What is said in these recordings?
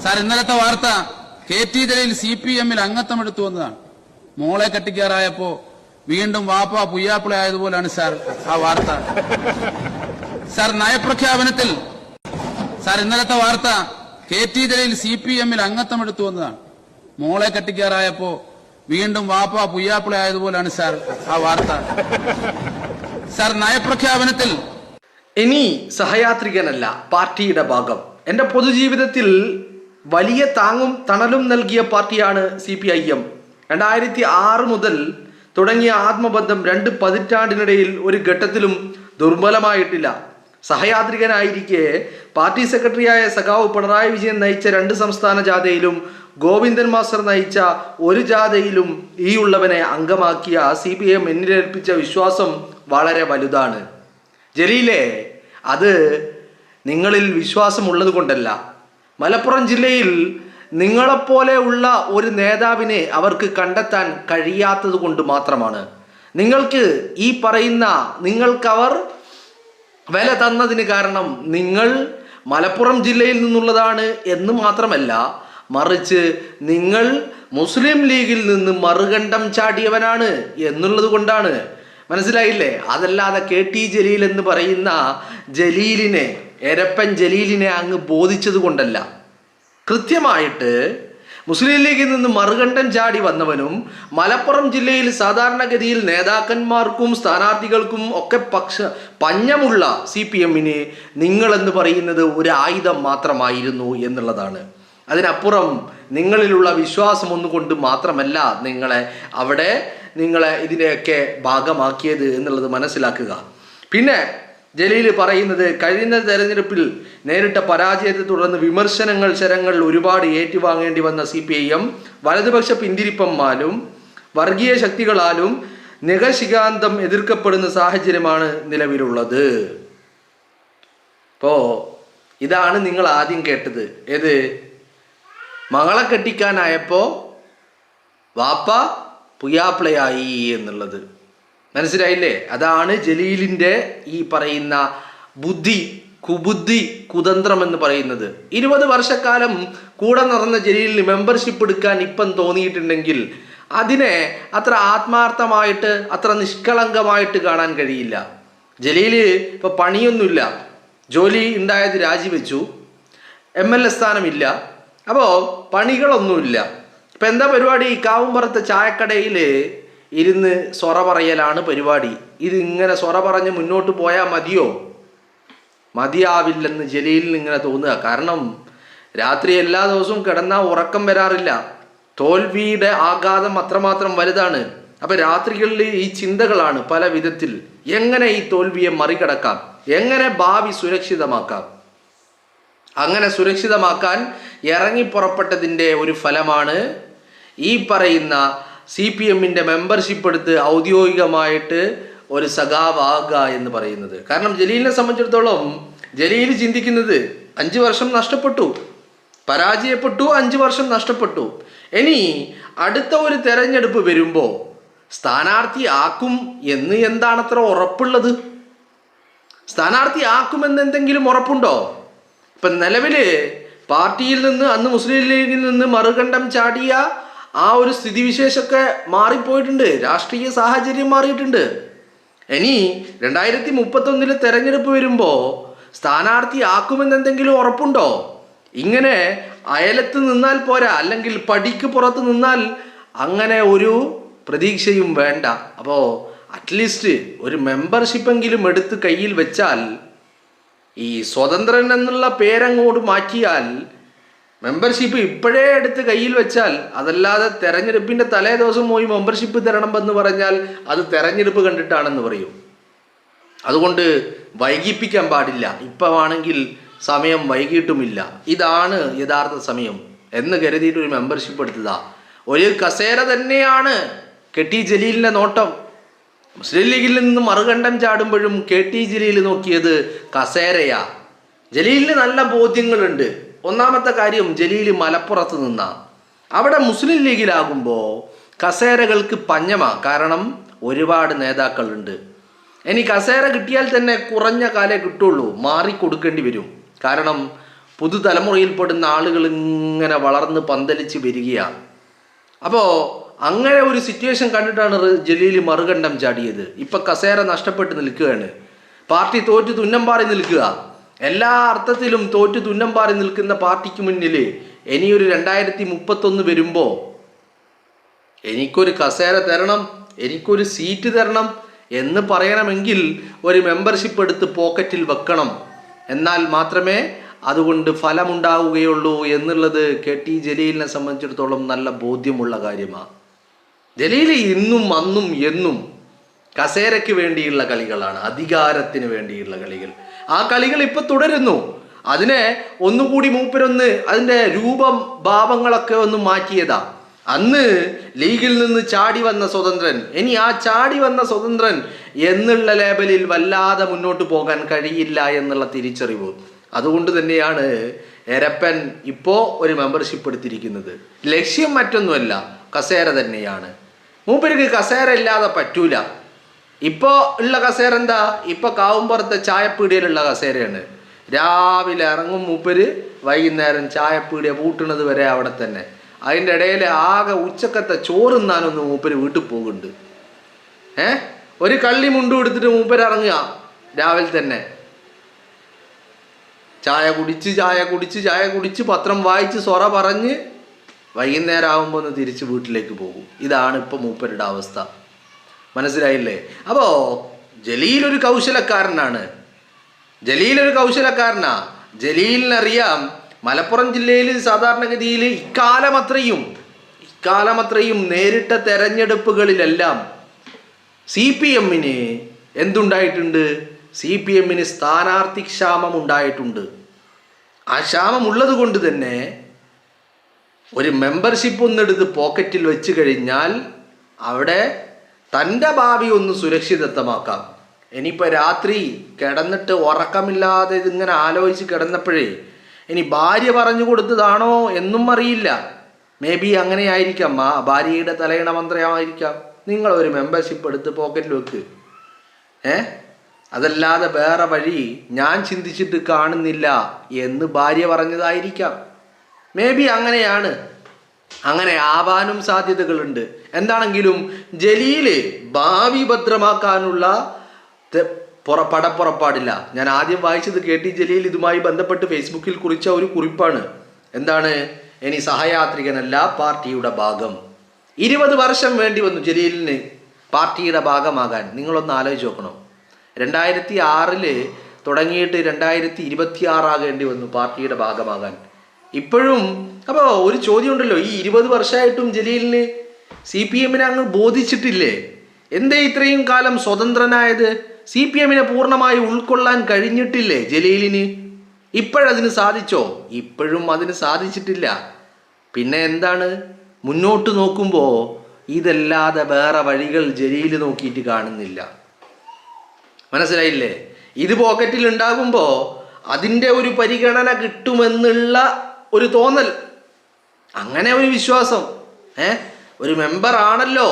Sir, ഇന്നലത്തെ വാർത്ത KT Jaleel CPM-ൽ അംഗത്വം എടുത്തു വന്നതാണ്. മോളെ കെട്ടിക്കാറായപ്പോ വീണ്ടും വാപ്പ പുയ്യാപ്പിള ആയതുപോലാണ് സാർ ആ വാർത്ത. സാർ, നയപ്രഖ്യാപനത്തിൽ ഇന്നലത്തെ വാർത്ത KT ജലീൽ CPM-ൽ അംഗത്വം എടുത്തു വന്നതാണ്. മോളെ കെട്ടിക്കാറായപ്പോ വീണ്ടും വാപ്പ പുയ്യാപ്പിള ആയതുപോലാണ് സാർ ആ വാർത്ത. സാർ, നയപ്രഖ്യാപനത്തിൽ ഇനി സഹയാത്രികനല്ല, പാർട്ടിയുടെ ഭാഗം. എൻ്റെ പൊതുജീവിതത്തിൽ വലിയ താങ്ങും തണലും നൽകിയ പാർട്ടിയാണ് CPIM. 2006 മുതൽ തുടങ്ങിയ ആത്മബന്ധം 2 പതിറ്റാണ്ടിനിടയിൽ ഒരു ഘട്ടത്തിലും ദുർബലമായിട്ടില്ല. സഹയാത്രികനായിരിക്കെ പാർട്ടി സെക്രട്ടറിയായ സഖാവ് പിണറായി വിജയൻ നയിച്ച 2 സംസ്ഥാന ജാഥയിലും ഗോവിന്ദൻ മാസ്റ്റർ നയിച്ച ഒരു ജാഥയിലും ഈ ഉള്ളവനെ അംഗമാക്കിയ CPM എന്നിലേൽപ്പിച്ച വിശ്വാസം വളരെ വലുതാണ്. ജലീലെ, അത് നിങ്ങളിൽ വിശ്വാസമുള്ളത് കൊണ്ടല്ല, മലപ്പുറം ജില്ലയിൽ നിങ്ങളെപ്പോലെ ഉള്ള ഒരു നേതാവിനെ അവർക്ക് കണ്ടെത്താൻ കഴിയാത്തത് കൊണ്ട് മാത്രമാണ്. നിങ്ങൾക്കവർ വില തന്നതിന് കാരണം നിങ്ങൾ മലപ്പുറം ജില്ലയിൽ നിന്നുള്ളതാണ് എന്ന് മാത്രമല്ല, മറിച്ച് നിങ്ങൾ മുസ്ലിം ലീഗിൽ നിന്ന് മറുകണ്ഠം ചാടിയവനാണ് എന്നുള്ളത് കൊണ്ടാണ്. മനസ്സിലായില്ലേ? അതല്ലാതെ KT ജലീൽ എന്ന് പറയുന്ന ജലീലിനെ, എരപ്പൻ ജലീലിനെ അങ്ങ് ബോധിച്ചത് കൊണ്ടല്ല. കൃത്യമായിട്ട് മുസ്ലിം ലീഗിൽ നിന്ന് മറുകണ്ഠം ചാടി വന്നവനും മലപ്പുറം ജില്ലയിൽ സാധാരണഗതിയിൽ നേതാക്കന്മാർക്കും സ്ഥാനാർത്ഥികൾക്കും ഒക്കെ പഞ്ഞമുള്ള CPM-ന് നിങ്ങളെന്ന് പറയുന്നത് ഒരു ആയുധം മാത്രമായിരുന്നു എന്നുള്ളതാണ്. അതിനപ്പുറം നിങ്ങളിലുള്ള വിശ്വാസം ഒന്നുകൊണ്ട് മാത്രമല്ല നിങ്ങളെ ഇതിനെയൊക്കെ ഭാഗമാക്കിയത് എന്നുള്ളത് മനസ്സിലാക്കുക. പിന്നെ ജലീൽ പറയുന്നത്, കഴിഞ്ഞ തെരഞ്ഞെടുപ്പിൽ നേരിട്ട പരാജയത്തെ തുടർന്ന് ശരങ്ങൾ ഒരുപാട് ഏറ്റുവാങ്ങേണ്ടി വന്ന CPIM വലതുപക്ഷ പിന്തിരിപ്പന്മാരും വർഗീയ ശക്തികളാലും നികശികാന്തം എതിർക്കപ്പെടുന്ന സാഹചര്യമാണ് നിലവിലുള്ളത്. ഇതാണ് നിങ്ങൾ ആദ്യം കേട്ടത്. ഏത്? മകളെ കെട്ടിക്കാനായപ്പോ വാപ്പ പുയ്യാപ്പിളയായി എന്നുള്ളത് മനസ്സിലായില്ലേ? അതാണ് ജലീലിൻ്റെ ഈ പറയുന്ന കുതന്ത്രം എന്ന് പറയുന്നത്. 20 വർഷക്കാലം കൂടെ നടന്ന ജലീലിന് മെമ്പർഷിപ്പ് എടുക്കാൻ ഇപ്പം തോന്നിയിട്ടുണ്ടെങ്കിൽ അതിനെ അത്ര ആത്മാർത്ഥമായിട്ട്, അത്ര നിഷ്കളങ്കമായിട്ട് കാണാൻ കഴിയില്ല. ജലീൽ ഇപ്പൊ പണിയൊന്നുമില്ല, ജോലി ഉണ്ടായത് രാജിവെച്ചു, MLA സ്ഥാനമില്ല, അപ്പോൾ പണികളൊന്നുമില്ല. ഇപ്പം എന്താ പരിപാടി? കാവുംപുറത്തെ ചായക്കടയിൽ ഇരുന്ന് സൊറ പറയലാണ് പരിപാടി. ഇതിങ്ങനെ സൊറ പറഞ്ഞ് മുന്നോട്ട് പോയാൽ മതിയാവില്ലെന്ന് ജലീലിന് ഇങ്ങനെ തോന്നുക. കാരണം രാത്രി എല്ലാ ദിവസവും കിടന്നാൽ ഉറക്കം വരാറില്ല. തോൽവിയുടെ ആഘാതം അത്രമാത്രം വലുതാണ്. അപ്പം രാത്രികളിൽ ഈ ചിന്തകളാണ് പല വിധത്തിൽ. എങ്ങനെ ഈ തോൽവിയെ മറികടക്കാം, എങ്ങനെ ഭാവി സുരക്ഷിതമാക്കാം. അങ്ങനെ സുരക്ഷിതമാക്കാൻ ഇറങ്ങിപ്പുറപ്പെട്ടതിൻ്റെ ഒരു ഫലമാണ് ഈ പറയുന്ന CPM-ന്റെ മെമ്പർഷിപ്പ് എടുത്ത് ഔദ്യോഗികമായിട്ട് ഒരു സഖാവാകുക എന്ന് പറയുന്നത്. കാരണം ജലീലിനെ സംബന്ധിച്ചിടത്തോളം ജലീൽ ചിന്തിക്കുന്നത് 5 വർഷം നഷ്ടപ്പെട്ടു, പരാജയപ്പെട്ടു, 5 വർഷം നഷ്ടപ്പെട്ടു. ഇനി അടുത്ത ഒരു തെരഞ്ഞെടുപ്പ് വരുമ്പോൾ സ്ഥാനാർത്ഥിയാക്കും എന്ന് എന്താണത്ര ഉറപ്പുള്ളത്? സ്ഥാനാർത്ഥിയാക്കുമെന്ന് എന്തെങ്കിലും ഉറപ്പുണ്ടോ? ഇപ്പം നിലവിൽ പാർട്ടിയിൽ നിന്ന്, അന്ന് മുസ്ലിം ലീഗിൽ നിന്ന് മറുകണ്ഠം ചാടിയ ആ ഒരു സ്ഥിതിവിശേഷമൊക്കെ മാറിപ്പോയിട്ടുണ്ട്. രാഷ്ട്രീയ സാഹചര്യം മാറിയിട്ടുണ്ട്. ഇനി 2031 തെരഞ്ഞെടുപ്പ് വരുമ്പോൾ സ്ഥാനാർത്ഥിയാക്കുമെന്ന് എന്തെങ്കിലും ഉറപ്പുണ്ടോ? ഇങ്ങനെ അയലത്ത് നിന്നാൽ പോരാ, അല്ലെങ്കിൽ പടിക്ക് പുറത്ത് നിന്നാൽ അങ്ങനെ ഒരു പ്രതീക്ഷയും വേണ്ട. അപ്പോൾ അറ്റ്ലീസ്റ്റ് ഒരു മെമ്പർഷിപ്പെങ്കിലും എടുത്ത് കയ്യിൽ വെച്ചാൽ, ഈ സ്വതന്ത്രൻ എന്നുള്ള പേരങ്ങോട്ട് മാറ്റിയാൽ, മെമ്പർഷിപ്പ് ഇപ്പോഴേ എടുത്ത് കയ്യിൽ വെച്ചാൽ, അതല്ലാതെ തെരഞ്ഞെടുപ്പിൻ്റെ തലേ ദിവസം പോയി മെമ്പർഷിപ്പ് തരണമെന്ന് പറഞ്ഞാൽ അത് തെരഞ്ഞെടുപ്പ് കണ്ടിട്ടാണെന്ന് പറയും. അതുകൊണ്ട് വൈകിപ്പിക്കാൻ പാടില്ല. ഇപ്പമാണെങ്കിൽ സമയം വൈകിട്ടുമില്ല, ഇതാണ് യഥാർത്ഥ സമയം എന്ന് കരുതിയിട്ട് ഒരു മെമ്പർഷിപ്പ് എടുത്തതാ. ഒരു കസേര തന്നെയാണ് KT ജലീലിൻ്റെ നോട്ടം. മുസ്ലിം ലീഗിൽ നിന്ന് മറുകണ്ഠം ചാടുമ്പോഴും KT ജലീൽ നോക്കിയത് കസേരയാ. ജലീലിന് നല്ല ബോധ്യങ്ങളുണ്ട്. ഒന്നാമത്തെ കാര്യം, ജലീൽ മലപ്പുറത്ത് നിന്നാ. അവിടെ മുസ്ലിം ലീഗിലാകുമ്പോൾ കസേരകൾക്ക് പഞ്ഞമാ. കാരണം ഒരുപാട് നേതാക്കളുണ്ട്. ഇനി കസേര കിട്ടിയാൽ തന്നെ കുറഞ്ഞ കാലേ കിട്ടുള്ളൂ, മാറിക്കൊടുക്കേണ്ടി വരും. കാരണം പുതുതലമുറയിൽപ്പെടുന്ന ആളുകൾ ഇങ്ങനെ വളർന്ന് പന്തലിച്ച് വരികയാണ്. അപ്പോൾ അങ്ങനെ ഒരു സിറ്റുവേഷൻ കണ്ടിട്ടാണ് ജലീൽ മറുകണ്ഠം ചാടിയത്. ഇപ്പം കസേര നഷ്ടപ്പെട്ട് നിൽക്കുകയാണ്. പാർട്ടി തോറ്റു തുന്നം പാറി നിൽക്കുക. എല്ലാ അർത്ഥത്തിലും തോറ്റു തുന്നം പാറി നിൽക്കുന്ന പാർട്ടിക്ക് മുന്നിൽ ഇനിയൊരു 2031 വരുമ്പോൾ എനിക്കൊരു കസേര തരണം, എനിക്കൊരു സീറ്റ് തരണം എന്ന് പറയണമെങ്കിൽ ഒരു മെമ്പർഷിപ്പ് എടുത്ത് പോക്കറ്റിൽ വെക്കണം. എന്നാൽ മാത്രമേ അതുകൊണ്ട് ഫലമുണ്ടാവുകയുള്ളൂ എന്നുള്ളത് KT ജലീലിനെ സംബന്ധിച്ചിടത്തോളം നല്ല ബോധ്യമുള്ള കാര്യമാണ്. ജലീൽ ഇന്നും അന്നും എന്നും കസേരയ്ക്ക് വേണ്ടിയുള്ള കളികളാണ്, അധികാരത്തിന് വേണ്ടിയുള്ള കളികൾ. ആ കളികൾ ഇപ്പൊ തുടരുന്നു. അതിനെ ഒന്നുകൂടി മൂപ്പരൊന്ന് അതിൻ്റെ രൂപം ഭാവങ്ങളൊക്കെ ഒന്ന് മാറ്റിയതാ. അന്ന് ലീഗിൽ നിന്ന് ചാടി വന്ന സ്വതന്ത്രൻ, ഇനി ആ ചാടി വന്ന സ്വതന്ത്രൻ എന്നുള്ള ലേബലിൽ വല്ലാതെ മുന്നോട്ട് പോകാൻ കഴിയില്ല എന്നുള്ള തിരിച്ചറിവ്. അതുകൊണ്ട് തന്നെയാണ് എരപ്പൻ ഇപ്പോൾ ഒരു മെമ്പർഷിപ്പ് എടുത്തിരിക്കുന്നത്. ലക്ഷ്യം മറ്റൊന്നുമല്ല, കസേര തന്നെയാണ്. മൂപ്പർക്ക് കസേര ഇല്ലാതെ പറ്റൂല. ഇപ്പോൾ ഉള്ള കസേര എന്താ? ഇപ്പോൾ കാവുംപുറത്തെ ചായപ്പീടിയയിലുള്ള കസേരയാണ്. രാവിലെ ഇറങ്ങും മൂപ്പര്, വൈകുന്നേരം ചായപ്പീടിയ പൂട്ടുന്നത് വരെ അവിടെ തന്നെ. അതിൻ്റെ ഇടയിൽ ആകെ ഉച്ചക്കത്തെ ചോറുന്നാനൊന്ന് മൂപ്പര് വീട്ടിൽ പോകുന്നുണ്ട്. ഒരു കള്ളി മുണ്ടും എടുത്തിട്ട് മൂപ്പര് ഇറങ്ങുക രാവിലെ തന്നെ. ചായ കുടിച്ച് പത്രം വായിച്ച് സൊറ പറഞ്ഞ് വൈകുന്നേരം ആകുമ്പോൾ ഒന്ന് തിരിച്ച് വീട്ടിലേക്ക് പോകും. ഇതാണ് ഇപ്പം മൂപ്പരുടെ അവസ്ഥ. മനസ്സിലായില്ലേ? അപ്പോൾ ജലീലൊരു കൗശലക്കാരനാണ്. ജലീലിനറിയാം മലപ്പുറം ജില്ലയിൽ സാധാരണഗതിയിൽ ഇക്കാലമത്രയും നേരിട്ട തെരഞ്ഞെടുപ്പുകളിലെല്ലാം CPMന് എന്തുണ്ടായിട്ടുണ്ട്? CPMന് സ്ഥാനാർത്ഥി ക്ഷാമം ഉണ്ടായിട്ടുണ്ട്. ആ ക്ഷാമം ഉള്ളത് കൊണ്ട് തന്നെ ഒരു മെമ്പർഷിപ്പ് ഒന്നെടുത്ത് പോക്കറ്റിൽ വെച്ച് കഴിഞ്ഞാൽ അവിടെ തൻ്റെ ഭാവി ഒന്ന് സുരക്ഷിതത്വമാക്കാം. ഇനിയിപ്പോൾ രാത്രി കിടന്നിട്ട് ഉറക്കമില്ലാതെ ഇതിങ്ങനെ ആലോചിച്ച് കിടന്നപ്പോഴേ ഇനി ഭാര്യ പറഞ്ഞു കൊടുത്തതാണോ എന്നും അറിയില്ല. മേ ബി അങ്ങനെ ആയിരിക്കാം, ആ ഭാര്യയുടെ തലയിണ മന്ത്രമായിരിക്കാം. നിങ്ങളൊരു മെമ്പർഷിപ്പ് എടുത്ത് പോക്കറ്റിൽ വെക്ക്. അതല്ലാതെ വേറെ വഴി ഞാൻ ചിന്തിച്ചിട്ട് കാണുന്നില്ല എന്ന് ഭാര്യ പറഞ്ഞതായിരിക്കാം. മേ ബി അങ്ങനെയാണ്. അങ്ങനെ ആവാനും സാധ്യതകളുണ്ട്. എന്താണെങ്കിലും ജലീല് ഭാവി ഭദ്രമാക്കാനുള്ള പടപ്പുറപ്പാടില്ല. ഞാൻ ആദ്യം വായിച്ചത് KT ജലീൽ ഇതുമായി ബന്ധപ്പെട്ട് ഫേസ്ബുക്കിൽ കുറിച്ച ഒരു കുറിപ്പാണ്. എന്താണ്? ഇനി സഹയാത്രികനല്ല, പാർട്ടിയുടെ ഭാഗം. 20 വർഷം വേണ്ടി വന്നു ജലീലിന് പാർട്ടിയുടെ ഭാഗമാകാൻ. നിങ്ങളൊന്ന് ആലോചിച്ച് നോക്കണം. 2006 തുടങ്ങിയിട്ട് 2026 ആകേണ്ടി വന്നു പാർട്ടിയുടെ ഭാഗമാകാൻ. ഇപ്പോഴും അപ്പോൾ ഒരു ചോദ്യം ഉണ്ടല്ലോ, ഈ 20 വർഷമായിട്ടും ജലീലിന് CPMനെ അങ്ങ് ബോധിച്ചിട്ടില്ലേ? എന്തേ ഇത്രയും കാലം സ്വതന്ത്രനായത്? CPMനെ പൂർണ്ണമായി ഉൾക്കൊള്ളാൻ കഴിഞ്ഞിട്ടില്ലേ ജലീലിന്? ഇപ്പോഴതിന് സാധിച്ചോ? ഇപ്പോഴും അതിന് സാധിച്ചിട്ടില്ല. പിന്നെ എന്താണ്? മുന്നോട്ട് നോക്കുമ്പോൾ ഇതല്ലാതെ വേറെ വഴികൾ ജലീൽ നോക്കിയിട്ട് കാണുന്നില്ല. മനസ്സിലായില്ലേ? ഇത് പോക്കറ്റിൽ ഉണ്ടാകുമ്പോൾ അതിൻ്റെ ഒരു പരിഗണന കിട്ടുമെന്നുള്ള ഒരു തോന്നൽ, അങ്ങനെ ഒരു വിശ്വാസം. ഒരു മെമ്പർ ആണല്ലോ,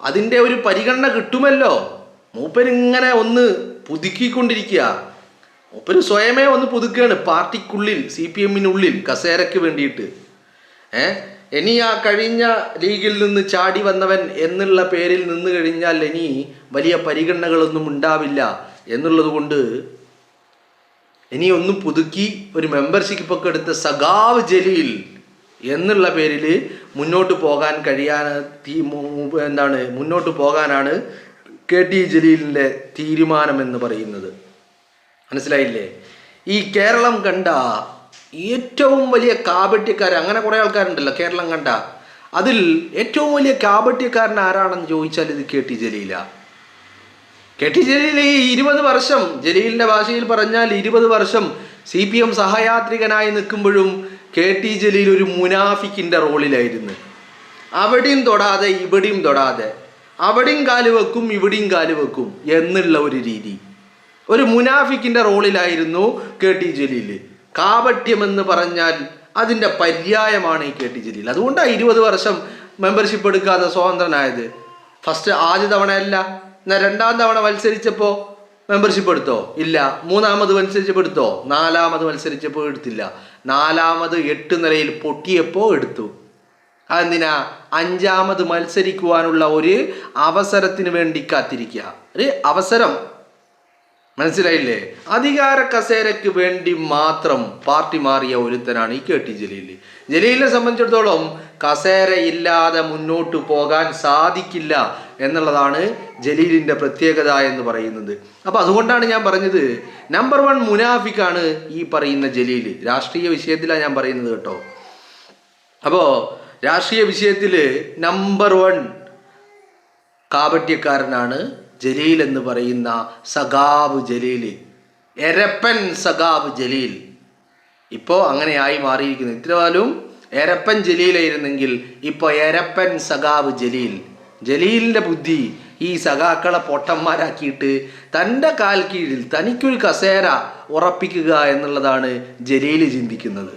അതിൻ്റെ ഒരു പരിഗണന കിട്ടുമല്ലോ. മൂപ്പരിങ്ങനെ ഒന്ന് പുതുക്കിക്കൊണ്ടിരിക്കുക. മൂപ്പര് സ്വയമേ ഒന്ന് പുതുക്കുകയാണ് പാർട്ടിക്കുള്ളിൽ, CPMനുള്ളിൽ കസേരയ്ക്ക് വേണ്ടിയിട്ട്. ഇനി ആ കഴിഞ്ഞ ലീഗിൽ നിന്ന് ചാടി വന്നവൻ എന്നുള്ള പേരിൽ നിന്ന് കഴിഞ്ഞാൽ ഇനി വലിയ പരിഗണനകളൊന്നും ഉണ്ടാവില്ല എന്നുള്ളത് കൊണ്ട് ഇനി ഒന്ന് പുതുക്കി ഒരു മെമ്പർഷിപ്പ് ഒക്കെ എടുത്ത സഖാവ് ജലീൽ എന്നുള്ള പേരിൽ മുന്നോട്ട് പോകാൻ മുന്നോട്ട് പോകാനാണ് KT ജലീലിൻ്റെ തീരുമാനമെന്ന് പറയുന്നത്. മനസ്സിലായില്ലേ? ഈ കേരളം കണ്ട ഏറ്റവും വലിയ കാപട്യക്കാർ, അങ്ങനെ കുറേ ആൾക്കാരുണ്ടല്ലോ കേരളം കണ്ട, അതിൽ ഏറ്റവും വലിയ കാപട്യക്കാരൻ ആരാണെന്ന് ചോദിച്ചാൽ ഇത് KT ജലീലാണ്. KT ജലീൽ ഈ 20 വർഷം, ജലീലിൻ്റെ ഭാഷയിൽ പറഞ്ഞാൽ 20 വർഷം CPM സഹയാത്രികനായി നിൽക്കുമ്പോഴും KT ജലീൽ ഒരു മുനാഫിക്കിൻ്റെ റോളിലായിരുന്നു. അവിടെയും തൊടാതെ ഇവിടെയും തൊടാതെ, അവിടെയും കാല് വെക്കും ഇവിടെയും കാല് വെക്കും എന്നുള്ള ഒരു രീതി, ഒരു മുനാഫിക്കിൻ്റെ റോളിലായിരുന്നു KT ജലീൽ. കാപട്യമെന്ന് പറഞ്ഞാൽ അതിൻ്റെ പര്യായമാണ് ഈ KT ജലീൽ. അതുകൊണ്ടാണ് 20 വർഷം മെമ്പർഷിപ്പ് എടുക്കാതെ സ്വതന്ത്രനായത്. ആദ്യ തവണയല്ല, എന്നാൽ 2ാം തവണ മത്സരിച്ചപ്പോൾ മെമ്പർഷിപ്പ് എടുത്തോ? ഇല്ല. 3ാമത് മത്സരിച്ചപ്പോൾ എടുത്തോ? 4ാമത് മത്സരിച്ചപ്പോൾ എടുത്തില്ല. 4ാമത് 8 നിലയിൽ പൊട്ടിയപ്പോൾ എടുത്തു. അതെന്തിനാ? 5ാമത് മത്സരിക്കുവാനുള്ള ഒരു അവസരത്തിന് വേണ്ടി കാത്തിരിക്കുക. ഒരു അവസരം, മനസ്സിലായില്ലേ? അധികാര കസേരയ്ക്ക് വേണ്ടി മാത്രം പാർട്ടി മാറിയ ഒരുത്തനാണ് ഈ KT ജലീൽ. ജലീലിനെ സംബന്ധിച്ചിടത്തോളം കസേര ഇല്ലാതെ മുന്നോട്ട് പോകാൻ സാധിക്കില്ല എന്നുള്ളതാണ് ജലീലിൻ്റെ പ്രത്യേകത എന്ന് പറയുന്നത്. അപ്പോൾ അതുകൊണ്ടാണ് ഞാൻ പറഞ്ഞത് നമ്പർ 1 മുനാഫിക്കാണ് ഈ പറയുന്ന ജലീൽ. രാഷ്ട്രീയ വിഷയത്തിലാണ് ഞാൻ പറയുന്നത് കേട്ടോ. അപ്പോൾ രാഷ്ട്രീയ വിഷയത്തിൽ നമ്പർ 1 കാപട്യക്കാരനാണ് ജലീൽ എന്ന് പറയുന്ന സഖാവ് ജലീൽ, എരപ്പൻ സഖാവ് ജലീൽ. ഇപ്പോൾ അങ്ങനെയായി മാറിയിരിക്കുന്നു. ഇത്രകാലം എരപ്പൻ ജലീലായിരുന്നെങ്കിൽ ഇപ്പോൾ എരപ്പൻ സഖാവ് ജലീൽ. ജലീലിൻ്റെ ബുദ്ധി ഈ സഖാക്കളെ പൊട്ടന്മാരാക്കിയിട്ട് തൻ്റെ കാൽ കീഴിൽ തനിക്കൊരു കസേര ഉറപ്പിക്കുക എന്നുള്ളതാണ് ജലീൽ ചിന്തിക്കുന്നത്.